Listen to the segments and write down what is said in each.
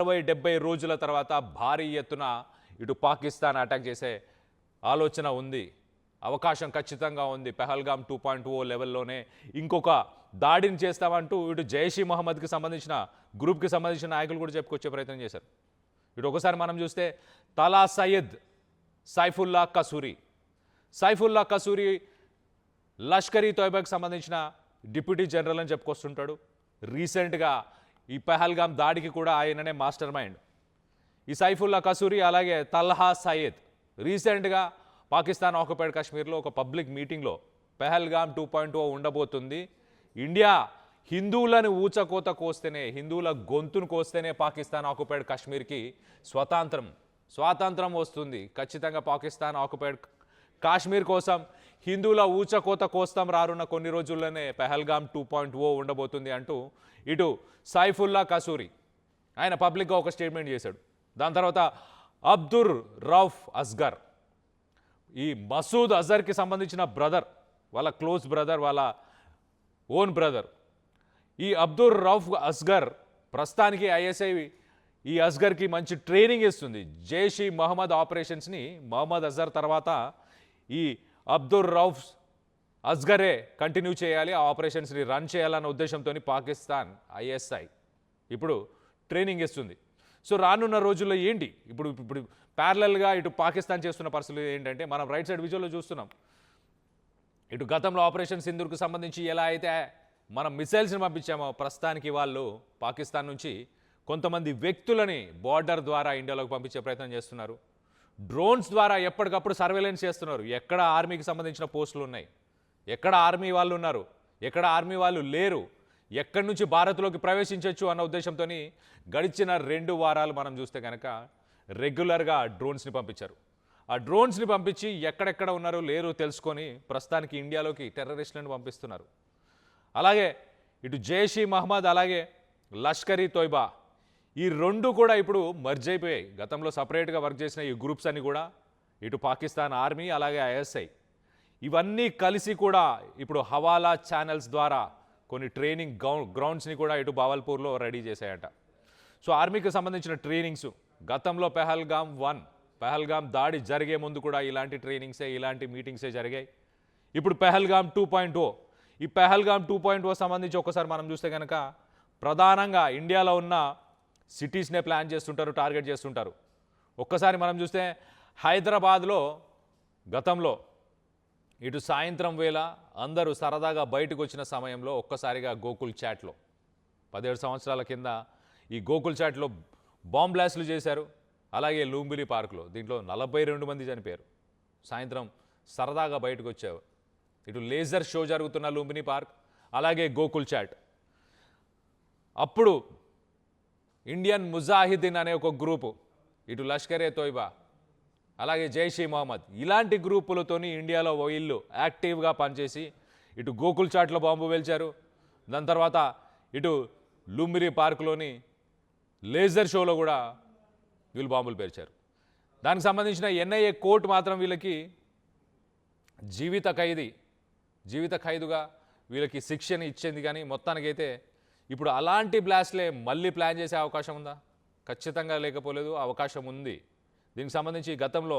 60-70 రోజుల తర్వాత భారీ ఎత్తున ఇటు పాకిస్తాన్ అటాక్ చేసే ఆలోచన ఉంది, అవకాశం ఖచ్చితంగా ఉంది. పెహల్గామ్ 2.0 లెవెల్లోనే ఇంకొక దాడిని చేస్తామంటూ ఇటు జైషీ మహమ్మద్కి సంబంధించిన గ్రూప్కి సంబంధించిన నాయకులు కూడా చెప్పుకొచ్చే ప్రయత్నం చేశారు. ఇటు ఒకసారి మనం చూస్తే తలా సయ్యద్ సైఫుల్లా కసూరి లష్కర్ ఈ తోయిబాకి సంబంధించిన డిప్యూటీ జనరల్ అని చెప్పుకొస్తుంటాడు. రీసెంట్గా ఈ పెహల్గామ్ దాడికి కూడా ఆయననే మాస్టర్ మైండ్. ఈ సైఫుల్లా కసూరి అలాగే తల్హా సయ్యద్ రీసెంట్గా పాకిస్తాన్ ఆక్యుపైడ్ కాశ్మీర్లో ఒక పబ్లిక్ మీటింగ్లో పెహల్గామ్ 2.0 ఉండబోతుంది, ఇండియా హిందువులను ఊచకోత కోస్తేనే, హిందువుల గొంతును కోస్తేనే పాకిస్తాన్ ఆక్యుపైడ్ కాశ్మీర్కి స్వాతంత్రం వస్తుంది, ఖచ్చితంగా పాకిస్తాన్ ఆక్యుపైడ్ కాశ్మీర్ కోసం హిందువుల ఊచకోత కోస్తాం రానున్న కొన్ని రోజుల్లోనే పెహల్గామ్ 2.0 ఉండబోతుంది అంటూ ఇటు సైఫుల్లా కసూరి ఆయన పబ్లిక్గా ఒక స్టేట్మెంట్ చేశాడు. దాని తర్వాత అబ్దుర్ రౌఫ్ అస్గర్, ఈ మసూద్ అజర్కి సంబంధించిన బ్రదర్, వాళ్ళ క్లోజ్ బ్రదర్, వాళ్ళ ఓన్ బ్రదర్, ఈ అబ్దుర్ రౌఫ్ అస్గర్ ప్రస్తుతానికి ఐఎస్ఐ ఈ అస్గర్కి మంచి ట్రైనింగ్ ఇస్తుంది. జైషీ మహమ్మద్ ఆపరేషన్స్ని మహమ్మద్ అజర్ తర్వాత ఈ అబ్దుర్ రౌఫ్ అస్గరే కంటిన్యూ చేయాలి, ఆ ఆపరేషన్స్ని రన్ చేయాలన్న ఉద్దేశంతో పాకిస్తాన్ ఐఎస్ఐ ఇప్పుడు ట్రైనింగ్ ఇస్తుంది. సో రానున్న రోజుల్లో ఏంటి ఇప్పుడు ప్యారలల్గా ఇటు పాకిస్తాన్ చేస్తున్న పరిస్థితులు ఏంటంటే మనం రైట్ సైడ్ విజువల్లో చూస్తున్నాం. ఇటు గతంలో ఆపరేషన్ సింధూర్కు సంబంధించి ఎలా అయితే మనం మిసైల్స్ని పంపించామో, ప్రస్తుతానికి వాళ్ళు పాకిస్తాన్ నుంచి కొంతమంది వ్యక్తులని బార్డర్ ద్వారా ఇండియాలోకి పంపించే ప్రయత్నం చేస్తున్నారు. డ్రోన్స్ ద్వారా ఎప్పటికప్పుడు సర్వేలెన్స్ చేస్తున్నారు. ఎక్కడ ఆర్మీకి సంబంధించిన పోస్టులు ఉన్నాయి, ఎక్కడ ఆర్మీ వాళ్ళు ఉన్నారు, ఎక్కడ ఆర్మీ వాళ్ళు లేరు, ఎక్కడి నుంచి భారత్లోకి ప్రవేశించవచ్చు అన్న ఉద్దేశంతో గడిచిన 2 వారాలు మనం చూస్తే కనుక రెగ్యులర్గా డ్రోన్స్ని పంపించారు. ఆ డ్రోన్స్ని పంపించి ఎక్కడెక్కడ ఉన్నారో లేరు తెలుసుకొని ప్రస్తుతానికి ఇండియాలోకి టెర్రరిస్టులను పంపిస్తున్నారు. అలాగే ఇటు జైషీ మహమ్మద్ అలాగే లష్కర్ ఈ తోయిబా ఈ 2 కూడా ఇప్పుడు మర్జ్ అయిపోయాయి. గతంలో సపరేట్గా వర్క్ చేసిన ఈ గ్రూప్స్ అన్ని కూడా ఇటు పాకిస్తాన్ ఆర్మీ అలాగే ఐఎస్ఐ ఇవన్నీ కలిసి కూడా ఇప్పుడు హవాలా ఛానల్స్ ద్వారా కొన్ని ట్రైనింగ్ గ్రౌండ్స్ని కూడా ఇటు బావల్పూర్లో రెడీ చేశాయట. సో ఆర్మీకి సంబంధించిన ట్రైనింగ్స్ గతంలో పెహల్గామ్ దాడి జరిగే ముందు కూడా ఇలాంటి ట్రైనింగ్సే, ఇలాంటి మీటింగ్సే జరిగాయి. ఇప్పుడు పెహల్గామ్ 2.0, ఈ పెహల్గామ్ 2.0 సంబంధించి ఒకసారి మనం చూస్తే కనుక ప్రధానంగా ఇండియాలో ఉన్న సిటీస్నే ప్లాన్ చేస్తుంటారు, టార్గెట్ చేస్తుంటారు. ఒక్కసారి మనం చూస్తే హైదరాబాద్లో గతంలో ఇటు సాయంత్రం వేళ అందరూ సరదాగా బయటకు వచ్చిన సమయంలో ఒక్కసారిగా గోకుల్ చాట్లో 17 సంవత్సరాల కింద ఈ గోకుల్ చాట్లో బాంబ్ బ్లాస్టులు చేశారు. అలాగే లూంబిని పార్కులో దీంట్లో 42 మంది చనిపోయారు. సాయంత్రం సరదాగా బయటకు వచ్చారు. ఇటు లేజర్ షో జరుగుతున్న లూంబిని పార్క్ అలాగే గోకుల్ చాట్. అప్పుడు ఇండియన్ ముజాహిదీన్ అనే ఒక గ్రూపు, ఇటు లష్కర్ ఏ తోయిబా అలాగే జైషీ మహమ్మద్ ఇలాంటి గ్రూపులతోని ఇండియాలో వీళ్ళు యాక్టివ్గా పనిచేసి ఇటు గోకుల్ చాట్లో బాంబు పేల్చారు. దాని తర్వాత ఇటు లూంబిని పార్కులోని లేజర్ షోలో కూడా వీళ్ళు బాంబులు పేల్చారు. దానికి సంబంధించిన ఎన్ఐఏ కోర్టు మాత్రం వీళ్ళకి జీవిత ఖైదుగా వీళ్ళకి శిక్షని ఇచ్చింది. కానీ మొత్తానికైతే ఇప్పుడు అలాంటి బ్లాస్ట్లే మళ్ళీ ప్లాన్ చేసే అవకాశం ఉందా? ఖచ్చితంగా లేకపోలేదు, అవకాశం ఉంది. దీనికి సంబంధించి గతంలో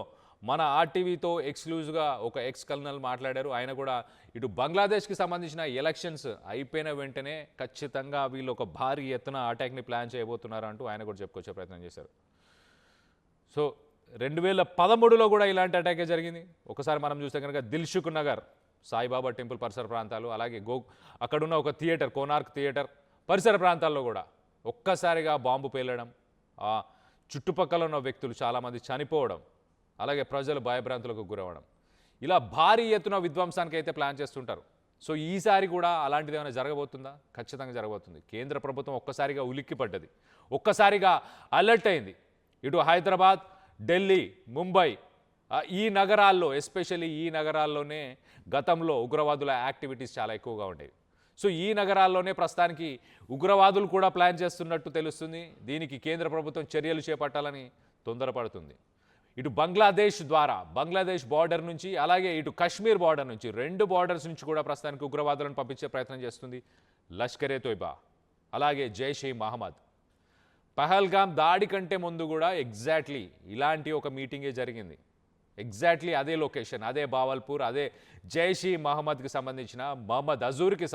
మన ఆర్టీవీతో ఎక్స్క్లూజివ్గా ఒక ఎక్స్ కల్నల్ మాట్లాడారు. ఆయన కూడా ఇటు బంగ్లాదేశ్కి సంబంధించిన ఎలక్షన్స్ అయిపోయిన వెంటనే ఖచ్చితంగా వీళ్ళు ఒక భారీ ఎత్తున అటాక్ని ప్లాన్ చేయబోతున్నారు అంటూ ఆయన కూడా చెప్పుకొచ్చే ప్రయత్నం చేశారు. సో 2013లో కూడా ఇలాంటి అటాకే జరిగింది. ఒకసారి మనం చూస్తే కనుక దిల్సుఖ్ నగర్ సాయిబాబా టెంపుల్ పరిసర ప్రాంతాలు అలాగే అక్కడున్న ఒక థియేటర్ కోనార్క్ థియేటర్ పరిసర ప్రాంతాల్లో కూడా ఒక్కసారిగా బాంబు పేలడం, ఆ చుట్టుపక్కల ఉన్న వ్యక్తులు చాలామంది చనిపోవడం, అలాగే ప్రజలు భయభ్రాంతులకు గురవడం, ఇలా భారీ ఎత్తున విధ్వంసానికి అయితే ప్లాన్ చేస్తుంటారు. సో ఈసారి కూడా అలాంటిది ఏమైనా జరగబోతుందా? ఖచ్చితంగా జరగబోతుంది. కేంద్ర ప్రభుత్వం ఒక్కసారిగా ఉలిక్కిపడ్డది, ఒక్కసారిగా అలర్ట్ అయింది. ఇటు హైదరాబాద్, ఢిల్లీ, ముంబై ఈ నగరాల్లో ఎస్పెషల్లీ ఈ నగరాల్లోనే గతంలో ఉగ్రవాదుల యాక్టివిటీస్ చాలా ఎక్కువగా ఉండేవి. సో ఈ నగరాల్లోనే ప్రస్తుతానికి ఉగ్రవాదులు కూడా ప్లాన్ చేస్తున్నట్టు తెలుస్తుంది. దీనికి కేంద్ర ప్రభుత్వం చర్యలు చేపట్టాలని తొందరపడుతుంది. ఇటు బంగ్లాదేశ్ బార్డర్ నుంచి అలాగే ఇటు కశ్మీర్ బార్డర్ నుంచి 2 బార్డర్స్ నుంచి కూడా ప్రస్తుతానికి ఉగ్రవాదులను పంపించే ప్రయత్నం చేస్తుంది లష్కర్ ఏ తోయిబా అలాగే జైషీ మహమ్మద్. పహల్గామ్ దాడి కంటే ముందు కూడా ఎగ్జాక్ట్లీ ఇలాంటి ఒక మీటింగే జరిగింది. ఎగ్జాక్ట్లీ అదే లొకేషన్, అదే బావల్పూర్, అదే జైష్ ఈ మహమ్మద్కి సంబంధించిన, మహమ్మద్ అజర్కి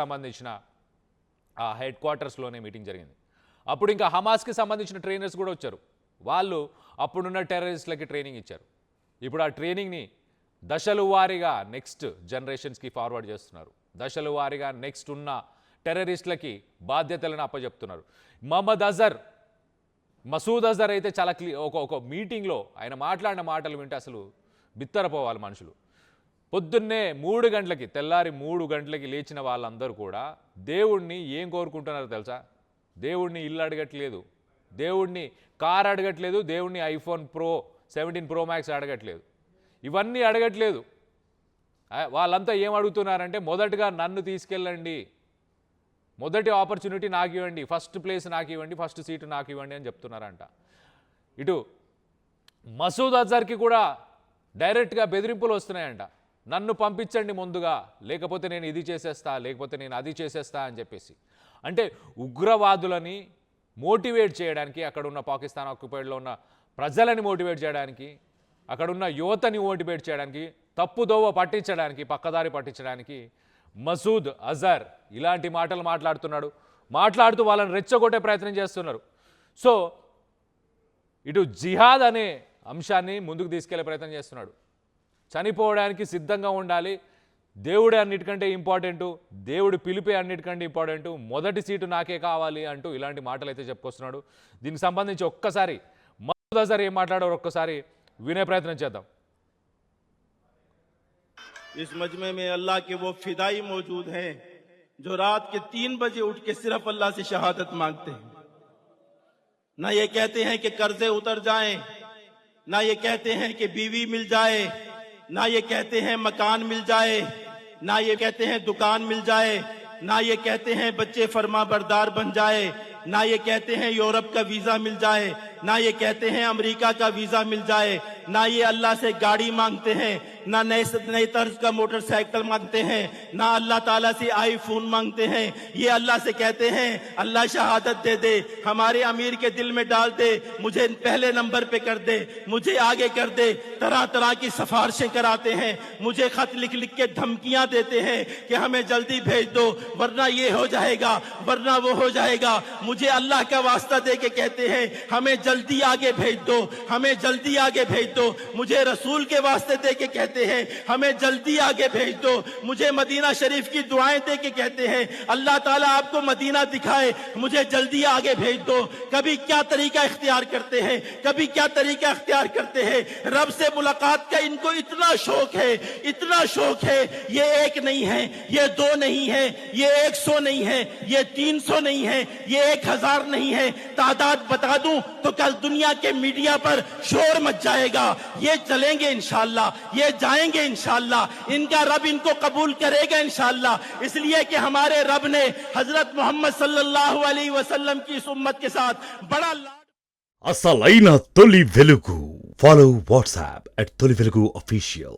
సంబంధించిన ఆ హెడ్ క్వార్టర్స్లోనే మీటింగ్ జరిగింది. అప్పుడు ఇంకా హమాస్కి సంబంధించిన ట్రైనర్స్ కూడా వచ్చారు. వాళ్ళు అప్పుడున్న టెర్రరిస్టులకి ట్రైనింగ్ ఇచ్చారు. ఇప్పుడు ఆ ట్రైనింగ్ని దశల వారీగా నెక్స్ట్ జనరేషన్స్కి ఫార్వర్డ్ చేస్తున్నారు. దశల వారీగా నెక్స్ట్ ఉన్న టెర్రరిస్టులకి బాధ్యతలను అప్పచెప్తున్నారు. మసూద్ అజర్ అయితే చాలా ఒక మీటింగ్లో ఆయన మాట్లాడిన మాటలు వింటే అసలు బిత్తరపోవాలి మనుషులు. పొద్దున్నే 3 గంటలకి, తెల్లారి 3 గంటలకి లేచిన వాళ్ళందరూ కూడా దేవుణ్ణి ఏం కోరుకుంటున్నారో తెలుసా? దేవుణ్ణి ఇల్లు అడగట్లేదు, దేవుణ్ణి కార్ అడగట్లేదు, దేవుణ్ణి ఐఫోన్ 17 Pro Max అడగట్లేదు, ఇవన్నీ అడగట్లేదు. వాళ్ళంతా ఏం అడుగుతున్నారంటే మొదటగా నన్ను తీసుకెళ్ళండి, మొదటి ఆపర్చునిటీ నాకు ఇవ్వండి, ఫస్ట్ ప్లేస్ నాకు ఇవ్వండి, ఫస్ట్ సీటు నాకు ఇవ్వండి అని చెప్తున్నారంట. ఇటు మసూద్ అజర్కి కూడా డైరెక్ట్గా బెదిరింపులు వస్తున్నాయంట. నన్ను పంపించండి ముందుగా, లేకపోతే నేను ఇది చేసేస్తా, లేకపోతే నేను అది చేసేస్తా అని చెప్పేసి. అంటే ఉగ్రవాదులని మోటివేట్ చేయడానికి, అక్కడున్న పాకిస్తాన్ ఆక్యుపైడ్లో ఉన్న ప్రజలని మోటివేట్ చేయడానికి, అక్కడున్న యువతని మోటివేట్ చేయడానికి, తప్పుదోవ పట్టించడానికి, పక్కదారి పట్టించడానికి మసూద్ అజర్ ఇలాంటి మాటలు మాట్లాడుతూ వాళ్ళని రెచ్చగొట్టే ప్రయత్నం చేస్తున్నారు. సో ఇటు జిహాద్ అనే అంశాన్ని ముందుకు తీసుకెళ్లే ప్రయత్నం చేస్తున్నాడు. చనిపోవడానికి సిద్ధంగా ఉండాలి, దేవుడే అన్నిటికంటే ఇంపార్టెంటు, దేవుడి పిలిపే అన్నిటికంటే ఇంపార్టెంటు, మొదటి సీటు నాకే కావాలి అంటూ ఇలాంటి మాటలు అయితే చెప్పుకొస్తున్నాడు. దీనికి సంబంధించి ఒక్కసారి మసూద్ అజర్ ఏం మాట్లాడారో ఒక్కసారి వినే ప్రయత్నం చేద్దాం. इस मजमे में अल्लाह के वो फिदाई मौजूद हैं जो रात के 3 बजे उठ के सिर्फ अल्लाह से शहादत मांगते हैं. ना ये कहते हैं कि कर्जे उतर जाएं, ना ये कहते हैं कि बीवी मिल जाए, ना ये कहते हैं मकान मिल जाए, ना ये कहते हैं दुकान मिल जाए, ना ये कहते हैं बच्चे फर्मा बरदार बन जाए, ना ये कहते हैं यूरोप का वीजा मिल जाए, ना ये कहते हैं अमेरिका का वीजा मिल जाए, ना ये अल्लाह से गाड़ी मांगते हैं, ना नए तर्ज का मोटरसाइकिल मांगते हैं, ना अल्लाह ताला से आईफोन मांगते हैं. ये अल्लाह से कहते हैं अल्लाह शहादत दे दे, हमारे अमीर के दिल में डाल दे, मुझे पहले नंबर पे कर दे, मुझे आगे कर दे. तरह तरह की सिफारिशें कराते हैं, मुझे खत लिख लिख के धमकियां देते हैं कि हमें जल्दी भेज दो वरना ये हो जाएगा, वरना वो हो जाएगा. मुझे अल्लाह का वास्ता दे के कहते हैं हमें जल्दी आगे भेज दो, हमें जल्दी आगे भेज दो. मुझे रसूल के वास्ते दे के कहते हैं हमें जल्दी आगे भेज दो. मुझे मदीना शरीफ की दुआएं दे के कहते हैं अल्लाह ताला आपको मदीना दिखाए, मुझे जल्दी आगे भेज दो. कभी क्या तरीका इख्तियार करते हैं, कभी क्या तरीका इख्तियार करते हैं. रब से मुलाकात का इनको इतना शौक है, इतना शौक है. ये 1 नहीं है, ये 2 नहीं है, ये 100 नहीं है, ये 300 नहीं है, ये 1000 नहीं है. तादाद बता दूं तो कल दुनिया के मीडिया पर शोर मच जाएगा. ये चलेंगे इंशाअल्लाह, ये जाएंगे इंशाअल्लाह, इनका रब इनको कबूल करेगा इंशाअल्लाह. इसलिए कि हमारे रब ने हजरत मोहम्मद सल्लल्लाहु अलैहि वसल्लम की इस उम्मत के साथ बड़ा అసలైన తొలి వెలుగు. ఫాలో వాట్సాప్ @తొలి వెలుగు official.